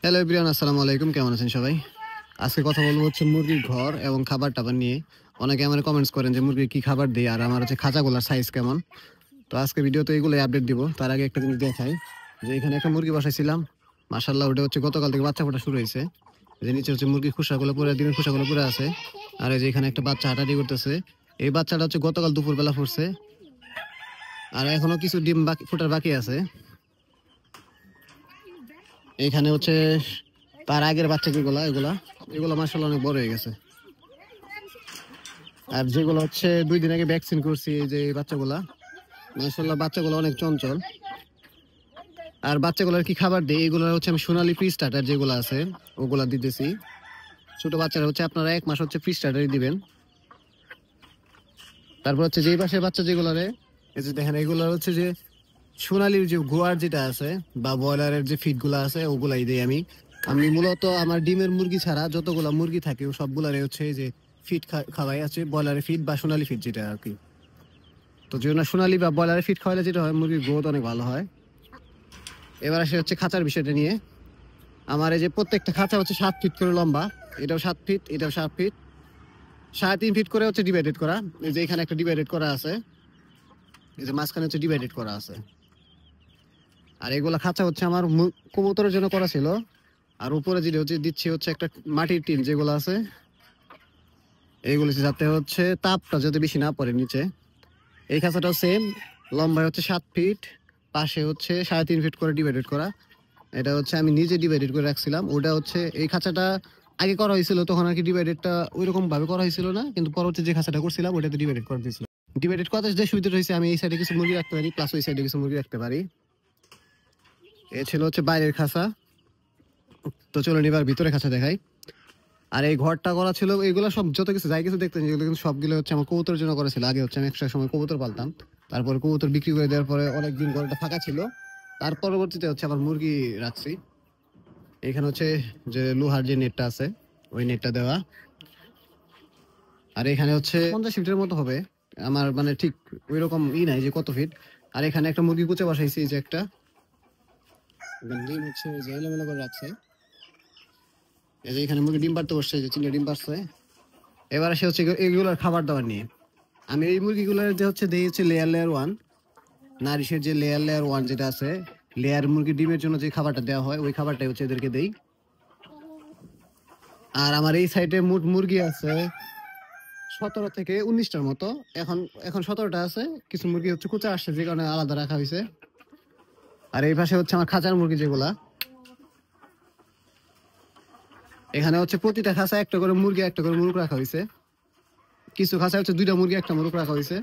Hello everyone, আসসালামু আলাইকুম। কেমন আছেন সবাই? আজকে কথা বলবো হচ্ছে মুরগির ঘর এবং খাবার টাবার নিয়ে। অনেকে আমার কমেন্টস করেন যে মুরগির কি খাবার দিই আর আমার হচ্ছে খাঁচাগুলোর সাইজ কেমন। তো আজকে ভিডিওতে এগুলোই আপডেট দিব। তার আগে একটা জিনিস দেখাই যে এখানে একটা মুরগি বসাইছিলাম। মাশাআল্লাহ, ওটা হচ্ছে গতকাল থেকে বাচ্চা ফোটা শুরু হয়েছে। যে নিচে হচ্ছে মুরগির খোসাগুলো পুরো ডিমের খোসাগুলো পুরো আছে। আর এই যে এখানে একটা বাচ্চা হাঁটাহাঁটি করতেছে। এই বাচ্চাটা হচ্ছে গতকাল দুপুরবেলা ফুটছে আর এখনো কিছু ডিম বাকি ফোটার বাকি আছে। এখানে হচ্ছে তার আগের বাচ্চা যেগুলা এগুলা এগুলো মাশাআল্লাহ অনেক বড় হয়ে গেছে। আর যেগুলো হচ্ছে 2 দিন আগে ভ্যাকসিন করছি, এই যে বাচ্চাগুলা মাশাআল্লাহ বাচ্চাগুলো অনেক চঞ্চল। আর বাচ্চাগুলোর কি খাবার দিই, এগুলো হচ্ছে আমি সোনালী ফ্রি স্টার্টার যেগুলো আছে ওগুলা দিতেছি। ছোট বাচ্চারা হচ্ছে আপনারা 1 মাস হচ্ছে ফ্রি স্টার্টারই দিবেন। তারপর হচ্ছে যেই পাশের বাচ্চা যেগুলারে এই যে দেখেন, এগুলো হচ্ছে যে সোনালীর যে গোয়ার যেটা আছে বা ব্রয়লারের যে ফিড গুলা আছে ওগুলাই দিই আমি। আমি মূলত আমার ডিমের মুরগি ছাড়া যতগুলা মুরগি থাকে সবগুলারে হচ্ছে যে ফিড খাওয়াই আছে, ব্রয়লারের ফিড বা সোনালী ফিড যেটা আর কি। তো যেন সোনালী বা ব্রয়লারের ফিড খাওয়ালে যেটা হয় মুরগির গ্রোথ অনেক ভালো হয়। এবার আসে হচ্ছে খাঁচার বিষয়টা নিয়ে। আমার এই যে প্রত্যেকটা খাঁচা হচ্ছে 7 ফিট করে লম্বা, এটাও 7 ফিট, এটাও 7 ফিট, 3.5 ফিট করে হচ্ছে ডিভাইডেড করা। এই যে এখানে একটা ডিভাইডেড করা আছে, এই যে মাঝখানে হচ্ছে ডিভাইডেড করা আছে। আর এগুলা খাঁচা হচ্ছে আমার কবুতরের জন্য করা ছিল। আর উপরে যেটা হচ্ছে দিচ্ছি হচ্ছে একটা মাটির টিন যেগুলো আছে এইগুলো যাতে হচ্ছে তাপটা যাতে বেশি না পড়ে নিচে। এই খাঁচাটাও সেম, লম্বায় হচ্ছে 7 ফিট, পাশে হচ্ছে 3.5 ফিট করে ডিভাইডেড করা। এটা হচ্ছে আমি নিজে ডিভাইডেড করে রাখছিলাম। ওটা হচ্ছে এই খাঁচাটা আগে করা হয়েছিল, তখন আর কি ডিভাইডেডটা ওইরকম ভাবে করা হয়েছিল না, কিন্তু পরবর্তী যে খাঁচাটা করছিলাম ওটাতে ডিভাইডেড করে দিয়েছিলাম। ডিভাইডেড করাতে যে সুবিধা হয়েছে, আমি এই সাইডে কিছু মুরগি রাখতে পারি, প্লাস ওই সাইডে কিছু মুরগি রাখতে পারি। এ ছিল হচ্ছে বাইরের খাঁচা। তো চলুন এবার ভিতরে খাঁচা দেখাই। আর এই ঘরটা করা ছিল, এগুলো সব যত কিছু যাই কিছু দেখতেন এগুলো কিন্তু সবগুলো হচ্ছে আমার কবুতরের জন্য করা ছিল। আগে হচ্ছে আমি একটা সময় কবুতর পালতাম, তারপরে কবুতর বিক্রি করে দেওয়ার পরে অনেকদিন ঘরটা ফাঁকা ছিল। তার পরবর্তীতে হচ্ছে আবার মুরগি রাখছি। এখানে হচ্ছে যে লোহার যে নেটটা আছে ওই নেটটা দেওয়া। আর এখানে হচ্ছে 50 ফিটের মতো হবে, আমার মানে ঠিক ওই রকম নাই যে কত ফিট। আর এখানে একটা মুরগি কুচে বসাইছি, যে একটা ডিম হচ্ছে যে এলোমেলো করে রাখছে। এই যে এখানে মুরগি ডিম পাড়তে বসছে, যে 3টা ডিম পারছে। এবার আসে হচ্ছে এগুলোর খাবার দাবার নিয়ে। আমি এই মুরগিগুলোর যে হচ্ছে দেই হচ্ছে লেয়ার 1, নারিশের যে লেয়ার 1 যেটা আছে, লেয়ার মুরগি ডিমের জন্য যে খাবারটা দেওয়া হয় ওই খাবারটাই হচ্ছে এদেরকে দেই। আর আমার এই সাইডে মোট মুরগি আছে 17 থেকে 19টার মতো। এখন এখন 17টা আছে, কিছু মুরগি হচ্ছে কুচা আসছে যে কারণে আলাদা রাখা হয়েছে। আর এই পাশে হচ্ছে আমার খাঁচার মুরগি যেগুলা, এখানে হচ্ছে প্রতিটা খাঁচা একটা করে মুরগি একটা করে মুরগ রাখা হয়েছে। কিছু খাঁচা হচ্ছে 2টা মুরগি একটা মুরগ রাখা হয়েছে।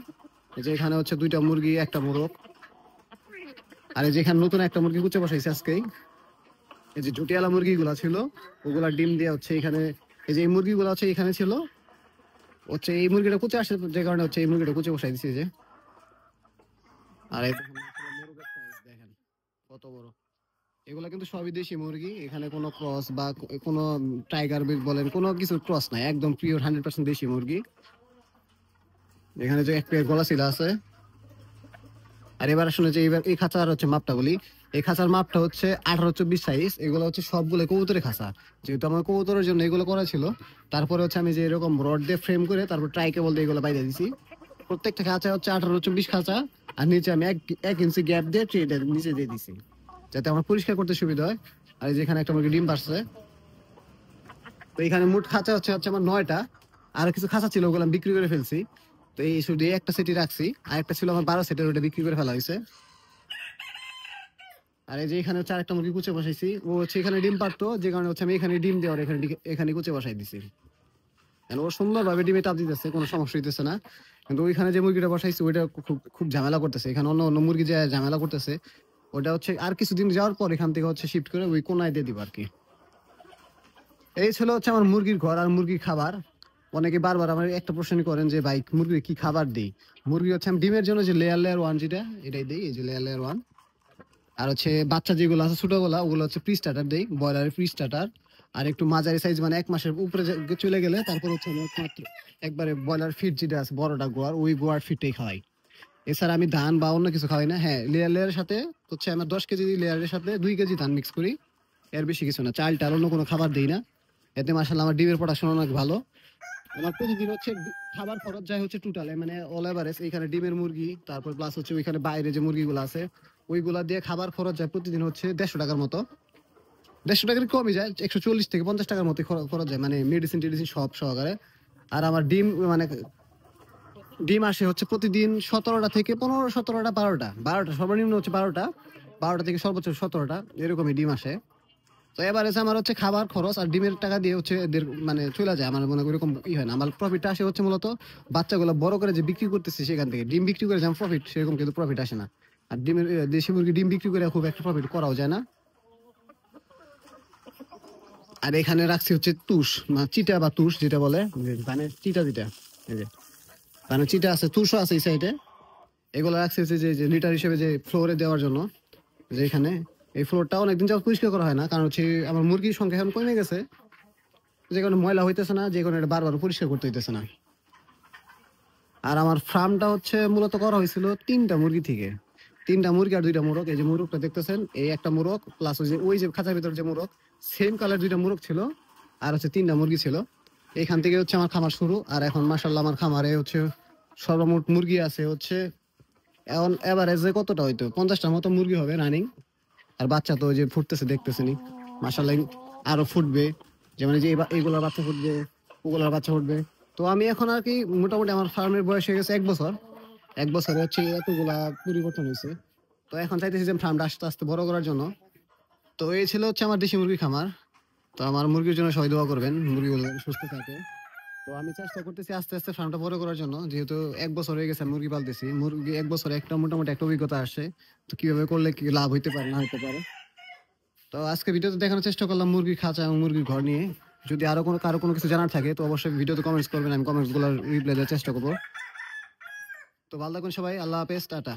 এই যে এখানে হচ্ছে 2টা মুরগি একটা মুরগ। আর এই যে এখানে নতুন একটা মুরগি কুচে বসাইছে আজকেই। এই যে জুটিয়ালা মুরগিগুলা ছিল ওগুলা ডিম দিয়ে হচ্ছে এখানে, এই যে এই মুরগিগুলো হচ্ছে এখানে ছিল, হচ্ছে এই মুরগিটা কুচে আসে যে কারণে হচ্ছে এই মুরগিটা কুচে বসাই দিচ্ছে যে। আর এই দেখেন কত বড়, এগুলা কিন্তু সবই দেশি মুরগি, এখানে কোনো ক্রস বা কোনো টাইগার বিট বলেন কোনো কিছু ক্রস নাই, একদম পিওর 100% দেশি মুরগি। এখানে যে এক পেয়ার গলা ছিল আছে। আর এবার আসলে যে এবার এই খাঁচার হচ্ছে মাপটা বলি, এই খাঁচার মাপটা হচ্ছে 18-24 সাইজ। এগুলো হচ্ছে সবগুলো কবুতরের খাঁচা, যেহেতু আমার কবুতরের জন্য এগুলো করা ছিল। তারপরে হচ্ছে আমি যে এরকম রড দিয়ে ফ্রেম করে তারপর ট্রাই কেবল দিয়ে এগুলো বাইরে দিছি। প্রত্যেকটা খাঁচা হচ্ছে 18-24 খাঁচা। আর নিচে আমি 1 ইঞ্চি গ্যাপ দিয়ে ট্রেটা নিচে দিয়ে দিছি যাতে আমার পরিষ্কার করতে সুবিধা হয়। আর যেখানে একটা মুরগি ডিম পারছে। তো এখানে মোট খাঁচা হচ্ছে হচ্ছে আমার 9টা। আর কিছু খাঁচা ছিল ওগুলো আমি বিক্রি করে ফেলছি। তো এই শুধু একটা সেটই রাখছি, আর একটা ছিল আমার 12 সেটের, ওটা বিক্রি করে ফেলা হয়েছে। আর এই যে এখানে হচ্ছে আরেকটা মুরগি কুচে বসাইছি, ও হচ্ছে এখানে ডিম পারতো যে কারণে হচ্ছে আমি এখানে ডিম দেওয়ার এখানে এখানে কুচে বসাই দিছি। ও সুন্দর ভাবে ডিমে তাপ দিতেছে, কোনো সমস্যা হইতেছে না। কিন্তু ওইখানে যে মুরগিটা বসাইছি ওইটা খুব খুব ঝামেলা করতেছে, এখানে অন্য অন্য মুরগি যে ঝামেলা করতেছে। ওটা হচ্ছে আর কিছুদিন যাওয়ার পর এখান থেকে হচ্ছে শিফট করে ওই কোনায় দিয়ে দিব আর কি। এই ছিল হচ্ছে আমার মুরগির ঘর আর মুরগির খাবার। অনেকে বারবার আমার একটা প্রশ্ন করেন যে ভাই মুরগির কি খাবার দিই। মুরগি হচ্ছে আমি ডিমের জন্য যে লেয়ার 1 যেটা এটাই দিই, এই যে লেয়ার 1। আর হচ্ছে বাচ্চা যেগুলো আছে ছোটগুলা ওগুলো হচ্ছে প্রি স্টার্টার দেই, ব্রয়লারের প্রি স্টার্টার। আর একটু মাঝারি সাইজ মানে 1 মাসের উপরে চলে গেলে তারপর হচ্ছে আমি একমাত্র একবারে ব্রয়লার ফিড যেটা আছে বড়টা গোয়ার, ওই গোয়ার ফিডটাই খাওয়াই। এছাড়া আমি ধান বা অন্য কিছু খাওয়াই না। হ্যাঁ, লেয়ারের সাথে হচ্ছে আমার 10 কেজি লেয়ারের সাথে 2 কেজি ধান মিক্স করি। এর বেশি কিছু না, চাল টাল অন্য কোনো খাবার দিই না। এতে মাশাআল্লাহ আমার ডিমের প্রোডাকশন অনেক ভালো। আমার প্রতিদিন হচ্ছে খাবার খরচ যায় হচ্ছে টোটালে মানে অল এভারেজ এখানে ডিমের মুরগি, তারপর প্লাস হচ্ছে ওইখানে বাইরে যে মুরগিগুলো আছে ওইগুলা দিয়ে খাবার খরচ যায় প্রতিদিন হচ্ছে 150 টাকার মতো। 150 টাকার কমই যায়, 140 থেকে 50 টাকার মতো খরচ যায় মানে মেডিসিন টেডিসিন সব সহকারে। আর আমার ডিম মানে ডিম আসে হচ্ছে প্রতিদিন 17টা থেকে 15, 17টা, 12টা সর্বনিম্ন হচ্ছে 12টা থেকে সর্বোচ্চ 17টা এরকমই ডিম আসে। তো এবারে আমার হচ্ছে খাবার খরচ আর ডিমের টাকা দিয়ে হচ্ছে এদের মানে চলে যায়, আমার মনে করি এরকম হয় না। আমার প্রফিটটা আসে হচ্ছে মূলত বাচ্চাগুলো বড় করে যে বিক্রি করতেছি সেখান থেকে। ডিম বিক্রি করে যেমন প্রফিট, সেরকম কিন্তু প্রফিট আসে না। আর ডিমের দেশি মুরগি ডিম বিক্রি করে খুব একটা প্রফিট করাও যায় না। আর এখানে রাখছি হচ্ছে তুষ, চিটা বা তুষ যেটা বলে, ধানের চিটা যেটা, এই যে ধানের চিটা আছে, তুষও আছে এই সাইডে। এগুলো রাখছি হচ্ছে যে লিটার হিসেবে যে ফ্লোরে দেওয়ার জন্য। যে এখানে এই ফ্লোরটা অনেকদিন যাবত পরিষ্কার করা হয় না, কারণ হচ্ছে আমার মুরগির সংখ্যা এখন কমে গেছে, যে কারণে ময়লা হইতেছে না, যে কারণে এটা বারবার পরিষ্কার করতে হইতেছে না। আর আমার ফার্মটা হচ্ছে মূলত করা হয়েছিল 3টা মুরগি থেকে, 3টা মুরগি আর 2টা মোরগ। এই যে মোরগটা দেখতেছেন, এই একটা মোরগ প্লাস ওই যে খাঁচার ভিতর যে মোরগ, সেম কালার 2টা মোরগ ছিল, আর হচ্ছে 3টা মুরগি ছিল। এখান থেকে হচ্ছে আমার খামার শুরু। আর এখন মাশাল্লাহ আমার খামারে হচ্ছে সর্বমোট মুরগি আছে হচ্ছে এখন এভারেজে কতটা হয়তো 50টার মতো মুরগি হবে রানিং। আর বাচ্চা তো ওই যে ফুটতেছে দেখতেছেনি, মাশাল্লাহ আরো ফুটবে, যেমন এই যে এইগুলার বাচ্চা ফুটবে, ওগুলার বাচ্চা ফুটবে। তো আমি এখন আর কি মোটামুটি আমার ফার্মের বয়স হয়ে গেছে 1 বছর। 1 বছরে হচ্ছে এতগুলা পরিবর্তন হয়েছে। তো এখন চাইতেছি যে ফার্মটা আস্তে আস্তে বড় করার জন্য। তো এই ছিল হচ্ছে আমার দেশি মুরগি খামার। তো আমার মুরগির জন্য সবাই দোয়া করবেন, মুরগিগুলো যেন সুস্থ থাকে। তো আমি চেষ্টা করতেছি আস্তে আস্তে ফার্মটা বড় করার জন্য, যেহেতু 1 বছর হয়ে গেছে আমি মুরগি পালতেছি। মুরগি 1 বছরে একটা মোটামুটি একটা অভিজ্ঞতা আসে, তো কিভাবে করলে কি লাভ হইতে পারে না হইতে পারে। তো আজকে ভিডিওতে দেখানোর চেষ্টা করলাম মুরগির খাঁচা এবং মুরগির ঘর নিয়ে। যদি আরো কারো কোনো কিছু জানার থাকে তো অবশ্যই ভিডিওতে কমেন্টস করবেন, আমি কমেন্টস গুলো রিপ্লাই দেওয়ার চেষ্টা করবো। তো ভালো থাকুন সবাই, আল্লাহ হাফেজ, টাটা।